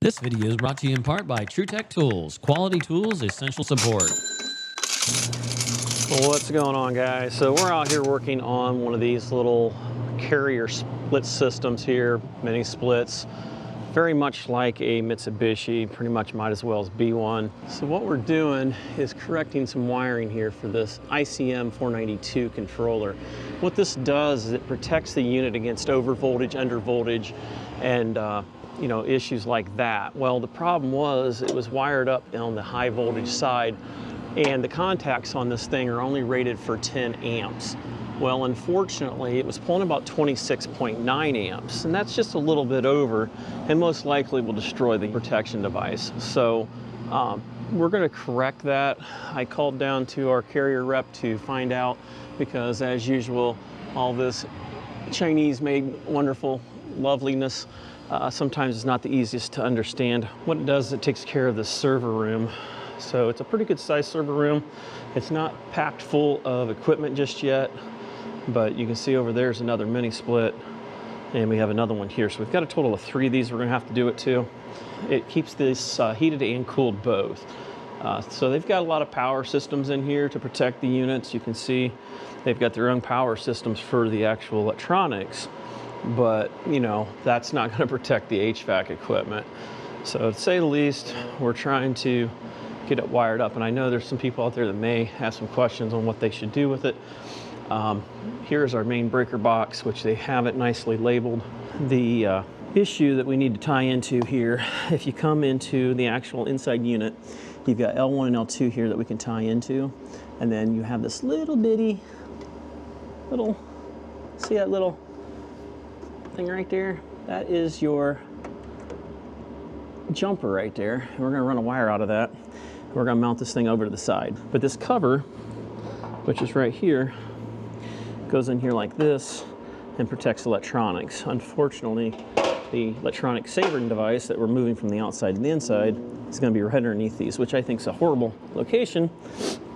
This video is brought to you in part by TruTechTools, quality tools, essential support. Well, what's going on, guys? So we're out here working on one of these little carrier split systems here, mini splits, very much like a Mitsubishi, pretty much might as well as be one. So what we're doing is correcting some wiring here for this ICM 492 controller. What this does is it protects the unit against over voltage, under voltage, and issues like that. Well, the problem was it was wired up on the high voltage side, and the contacts on this thing are only rated for 10 amps. Well, unfortunately, it was pulling about 26.9 amps, and that's just a little bit over, and most likely will destroy the protection device. So we're going to correct that. I called down to our carrier rep to find out, because as usual, all this Chinese-made wonderful loveliness sometimes is not the easiest to understand. What it does is it takes care of the server room. So it's a pretty good sized server room. It's not packed full of equipment just yet, but you can see over there's another mini split, and we have another one here. So we've got a total of 3 of these we're gonna have to do it to. It keeps this heated and cooled both. So they've got a lot of power systems in here to protect the units. You can see they've got their own power systems for the actual electronics, but that's not going to protect the HVAC equipment. So to say the least, we're trying to get it wired up, and I know there's some people out there that may have some questions on what they should do with it. Here's our main breaker box, which they have it nicely labeled. The issue that we need to tie into here, if you come into the actual inside unit, you've got L1 and L2 here that we can tie into, and then you have this little bitty see that little thing right there? That is your jumper right there. And we're gonna run a wire out of that. We're gonna mount this thing over to the side. But this cover, which is right here, goes in here like this and protects electronics. Unfortunately, the electronic saving device that we're moving from the outside to the inside is gonna be right underneath these, which I think is a horrible location,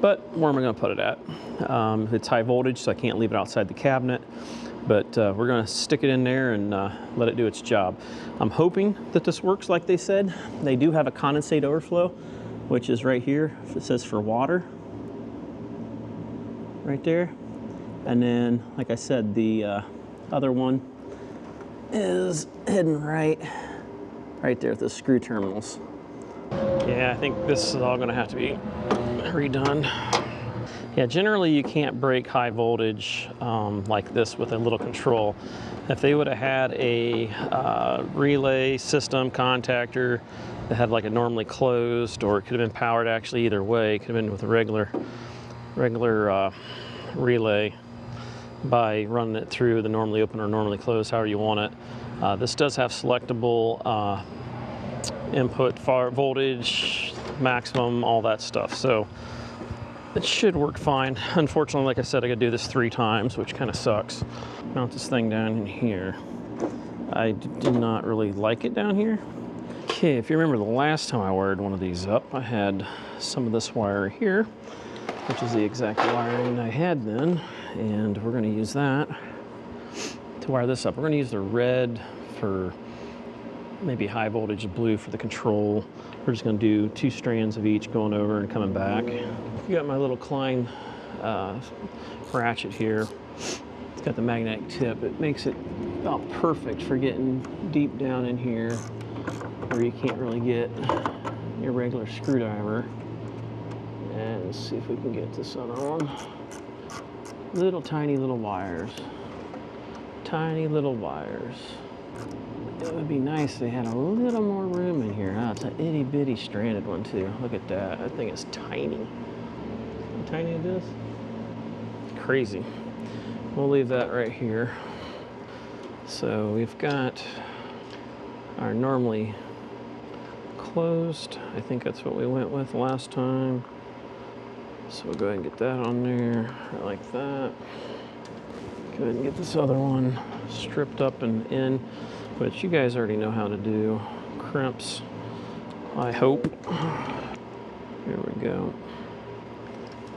but where am I gonna put it at? It's high voltage, so I can't leave it outside the cabinet. But we're gonna stick it in there and let it do its job. I'm hoping that this works like they said. They do have a condensate overflow, which is right here. It says for water, right there. And then, like I said, the other one is hidden right there at the screw terminals. Yeah, I think this is all gonna have to be redone. Yeah, generally you can't break high voltage like this with a little control. If they would have had a relay system contactor that had like a normally closed, or it could have been powered actually either way, it could have been with a regular relay by running it through the normally open or normally closed, however you want it. This does have selectable input voltage, maximum, all that stuff. So it should work fine. Unfortunately, like I said, I gotta do this 3 times, which kind of sucks. Mount this thing down in here. I did not really like it down here. Okay, if you remember the last time I wired one of these up, I had some of this wire here, which is the exact wiring I had then, and we're gonna use that to wire this up. We're gonna use the red for maybe high voltage, blue for the control. We're just gonna do 2 strands of each going over and coming back. I got my little Klein ratchet here. It's got the magnetic tip. It makes it about perfect for getting deep down in here where you can't really get your regular screwdriver. And let's see if we can get this other one. Little tiny little wires. Tiny little wires. It would be nice if they had a little more room in here. Oh, it's an itty bitty stranded one too. Look at that. That thing is tiny. How tiny it is? Crazy. We'll leave that right here. So we've got our normally closed. I think that's what we went with last time. So we'll go ahead and get that on there, right like that. Go ahead and get this other one stripped up and in, which you guys already know how to do. Crimps, I hope. Here we go.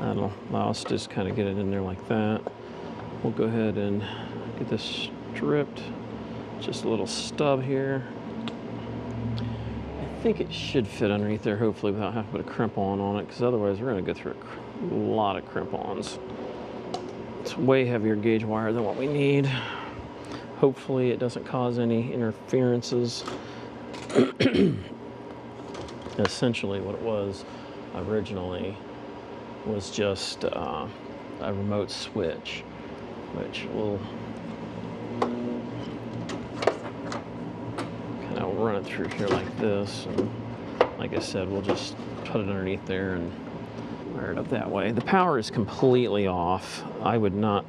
That'll allow us to just kind of get it in there like that. We'll go ahead and get this stripped. Just a little stub here. think it should fit underneath there, hopefully, without having to put a crimp-on on it, because otherwise we're going to go through a lot of crimp-ons. It's way heavier gauge wire than what we need. Hopefully it doesn't cause any interferences. Essentially what it was originally was just a remote switch, which will kind of run it through here like this. And like I said, we'll just put it underneath there and wire it up that way. The power is completely off. I would not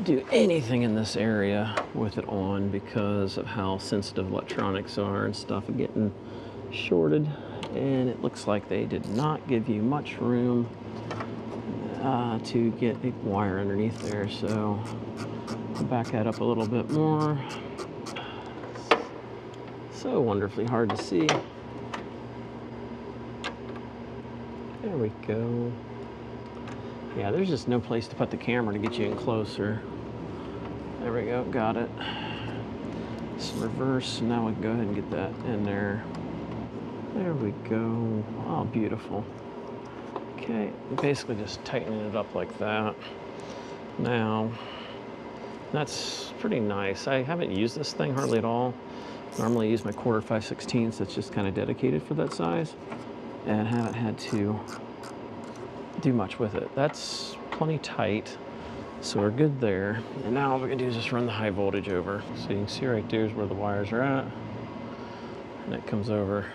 do anything in this area with it on because of how sensitive electronics are and stuff getting shorted. And it looks like they did not give you much room to get a wire underneath there. So I'll back that up a little bit more. So wonderfully hard to see. There we go. Yeah, there's just no place to put the camera to get you in closer. There we go, got it. Some reverse, now we can go ahead and get that in there. There we go. Oh, beautiful. Okay, basically just tightening it up like that. Now, that's pretty nice. I haven't used this thing hardly at all. Normally I use my 1/4 5/16 that's just kind of dedicated for that size, and haven't had to do much with it. That's plenty tight, so we're good there. And now all we're gonna do is just run the high voltage over. So you can see right there is where the wires are at, and it comes over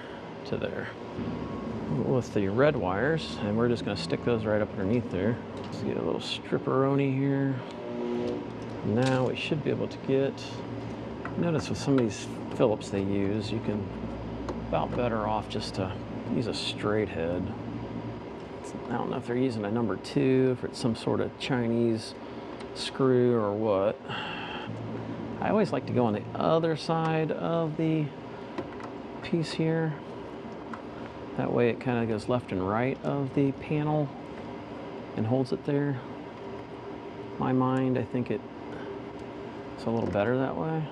to there with the red wires, and we're just gonna stick those right up underneath there. Let's get a little stripperoni here. Now we should be able to get, notice with some of these Phillips they use, you can about better off just to use a straight head. I don't know if they're using a number 2, if it's some sort of Chinese screw or what. I always like to go on the other side of the piece here. That way it kind of goes left and right of the panel and holds it there. My mind, I think it's a little better that way.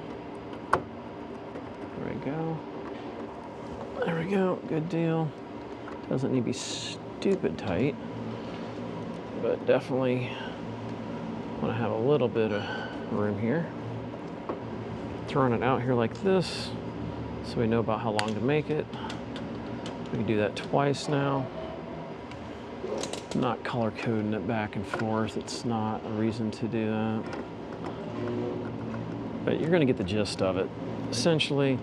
There we go. There we go, good deal. Doesn't need to be stupid tight, but definitely want to have a little bit of room here. Throwing it out here like this so we know about how long to make it. We can do that twice now. Not color coding it back and forth. It's not a reason to do that. But you're going to get the gist of it. Essentially,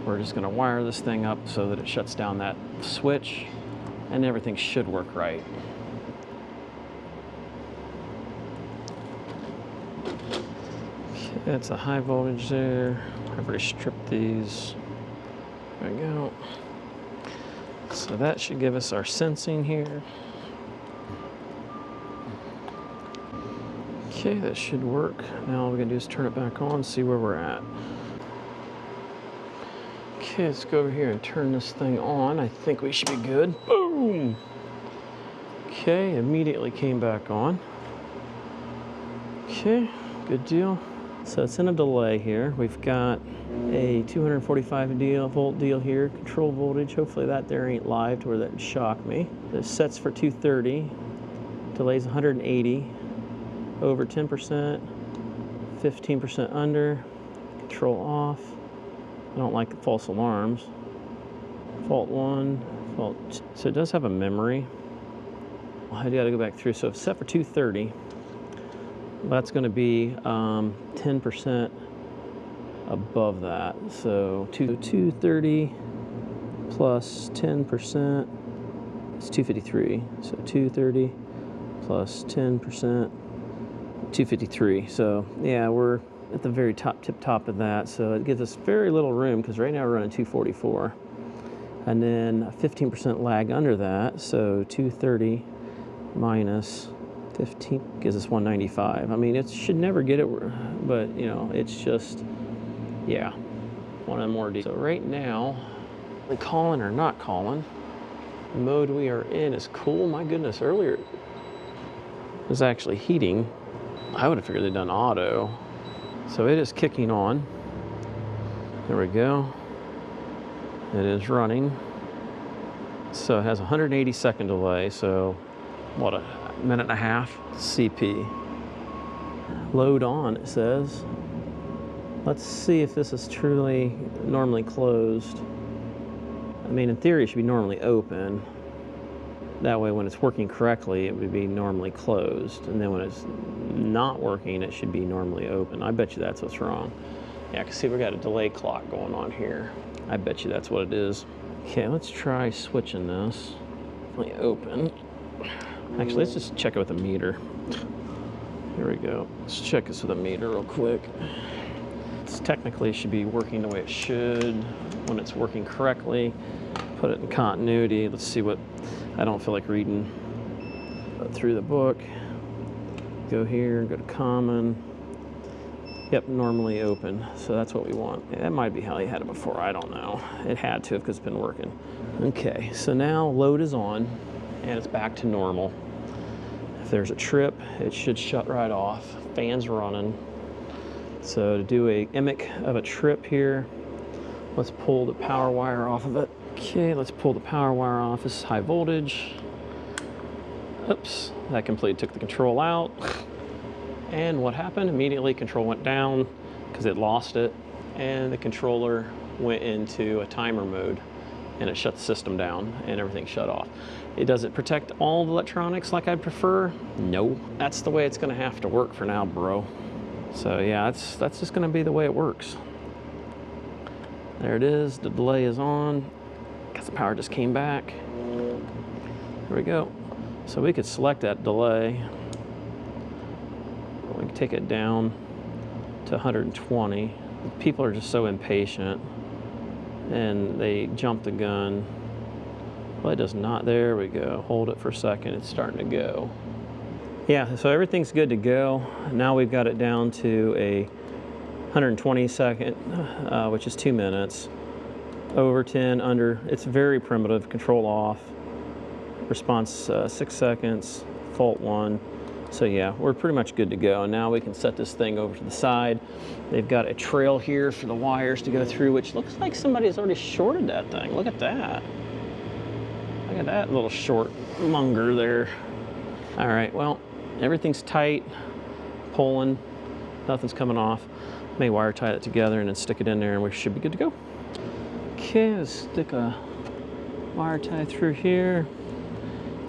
we're just going to wire this thing up so that it shuts down that switch, and everything should work right. Okay, that's a high voltage there. I've already stripped these. There we go. So that should give us our sensing here. Okay, that should work. Now all we're gonna do is turn it back on, see where we're at. Okay, let's go over here and turn this thing on. I think we should be good. Boom! Okay, immediately came back on. Okay, good deal. So it's in a delay here. We've got a 245 volt deal here, control voltage. Hopefully that there ain't live to where that would shock me. This sets for 230, delays 180, over 10%, 15% under, control off. I don't like the false alarms. Fault 1, fault, so it does have a memory. I gotta go back through. So it's set for 230. That's gonna be 10% above that. So 230 plus 10% is 253. So 230 plus 10%, 253. So yeah, we're at the very tip top of that. So it gives us very little room because right now we're running 244. And then a 15% lag under that. So 230 minus 15 gives us 195. I mean, it should never get it, but you know, it's just, yeah, one of the more deep. So right now, we calling or not calling, the mode we are in is cool. My goodness, earlier it was actually heating. I would have figured they'd done auto. So it is kicking on. There we go. It is running. So it has a 180-second delay, so what, a minute and a half CP. Load on, it says. Let's see if this is truly normally closed. I mean, in theory, it should be normally open. That way, when it's working correctly, it would be normally closed. And then when it's not working, it should be normally open. I bet you that's what's wrong. Yeah, I can see we got a delay clock going on here. I bet you that's what it is. Okay, let's try switching this. Definitely open. Actually, let's just check it with a meter. Here we go. Let's check this with a meter real quick. This technically should be working the way it should. When it's working correctly, put it in continuity. Let's see what, I don't feel like reading through the book. Go here, go to common. Yep, normally open. So that's what we want. That might be how you had it before. I don't know. It had to because it's been working. Okay, so now load is on and it's back to normal. If there's a trip, it should shut right off. Fan's running. So to do a mimic of a trip here, let's pull the power wire off of it. Okay, let's pull the power wire off. This is high voltage. Oops, that completely took the control out. And what happened? Immediately control went down because it lost it, and the controller went into a timer mode, and it shut the system down and everything shut off. Does it protect all the electronics like I'd prefer? No. That's the way it's gonna have to work for now, bro. So yeah, that's just gonna be the way it works. There it is, the delay is on, because the power just came back. There we go. So we could select that delay. We can take it down to 120. People are just so impatient and they jump the gun. Well, it does not. There we go. Hold it for a second. It's starting to go. Yeah, so everything's good to go. Now we've got it down to a 120 second, which is 2 minutes. Over 10, under. It's very primitive. Control off. Response 6 seconds. Fault 1. So yeah, we're pretty much good to go. And now we can set this thing over to the side. They've got a trail here for the wires to go through, which looks like somebody's already shorted that thing. Look at that. Look at that little short monger there. All right, well, everything's tight, pulling, nothing's coming off. May wire tie it together and then stick it in there and we should be good to go. Okay, let's stick a wire tie through here.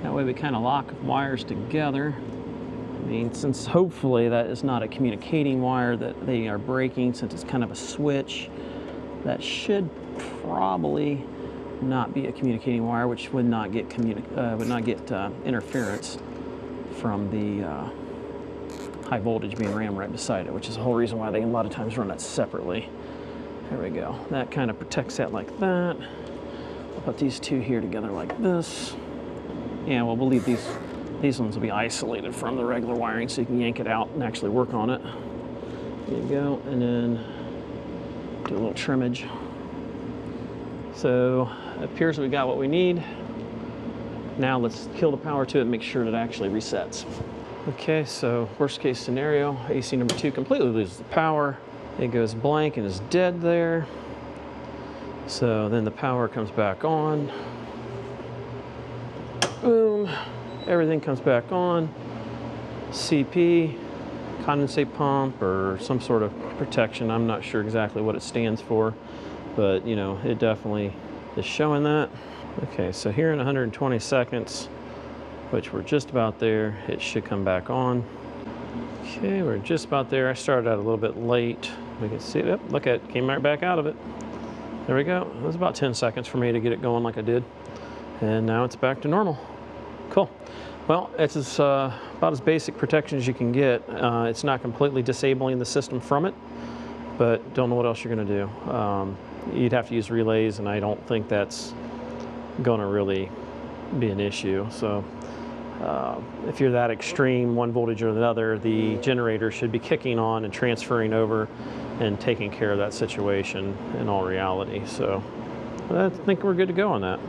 That way we kind of lock wires together. I mean, since hopefully that is not a communicating wire that they are breaking, since it's kind of a switch, that should probably not be a communicating wire, which would not get interference from the high voltage being ran right beside it, which is the whole reason why they a lot of times run that separately. There we go. That kind of protects that like that. I'll put these two here together like this. Yeah, well, we'll leave these ones will be isolated from the regular wiring so you can yank it out and actually work on it. There you go, and then do a little trimmage. So it appears we got what we need. Now let's kill the power to it and make sure that it actually resets. Okay, so worst case scenario, AC number 2 completely loses the power. It goes blank and is dead there. So then the power comes back on. Boom. Everything comes back on. CP, condensate pump, or some sort of protection. I'm not sure exactly what it stands for, but you know, it definitely is showing that. Okay, so here in 120 seconds, which we're just about there, it should come back on. Okay, we're just about there. I started out a little bit late. We can see it. Look at it, came right back out of it. There we go. It was about 10 seconds for me to get it going like I did. And now it's back to normal. Cool. Well, it's about as basic protection as you can get. It's not completely disabling the system from it, but don't know what else you're going to do. You'd have to use relays, and I don't think that's going to really be an issue. So if you're that extreme, one voltage or another, the generator should be kicking on and transferring over and taking care of that situation in all reality. So I think we're good to go on that.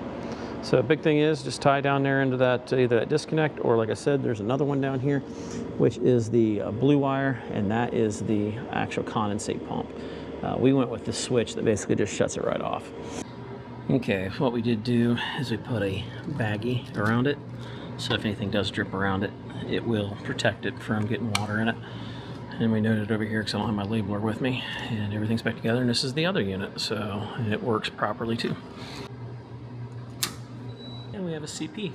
So big thing is just tie down there into that, either that disconnect, or like I said, there's another one down here, which is the blue wire, and that is the actual condensate pump. We went with the switch that basically just shuts it right off. Okay, what we did do is we put a baggie around it, so if anything does drip around it, it will protect it from getting water in it. And we noted over here, because I don't have my labeler with me, and everything's back together, and this is the other unit, so it works properly too. And we have a CP,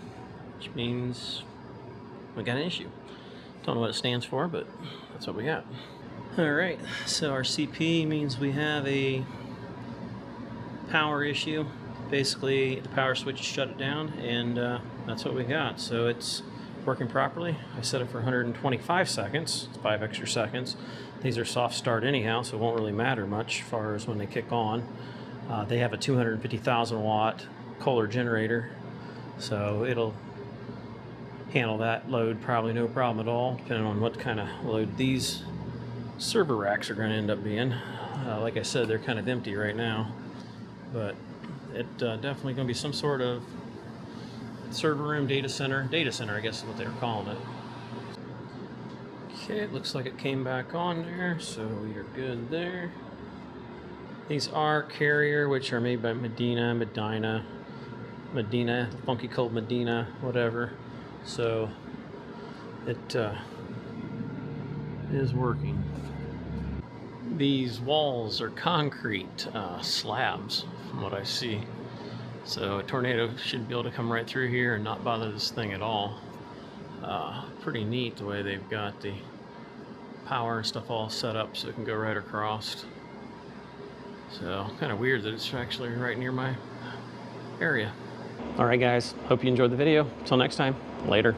which means we got an issue. Don't know what it stands for, but that's what we got. Alright, so our CP means we have a power issue. Basically, the power switch shut it down, and that's what we got. So it's working properly. I set it for 125 seconds, it's 5 extra seconds. These are soft start anyhow, so it won't really matter much as far as when they kick on. They have a 250,000 watt Kohler generator, so it'll handle that load probably no problem at all, depending on what kind of load these server racks are going to end up being. Like I said, they're kind of empty right now, but it definitely going to be some sort of server room, data center I guess is what they were calling it. Okay, it looks like it came back on there, so we are good there. These are Carrier, which are made by Medina, Funky Cold Medina, whatever. So it is working. These walls are concrete slabs, from what I see. So a tornado should be able to come right through here and not bother this thing at all. Pretty neat the way they've got the power and stuff all set up so it can go right across. So kind of weird that it's actually right near my area. All right, guys, hope you enjoyed the video. Until next time, later.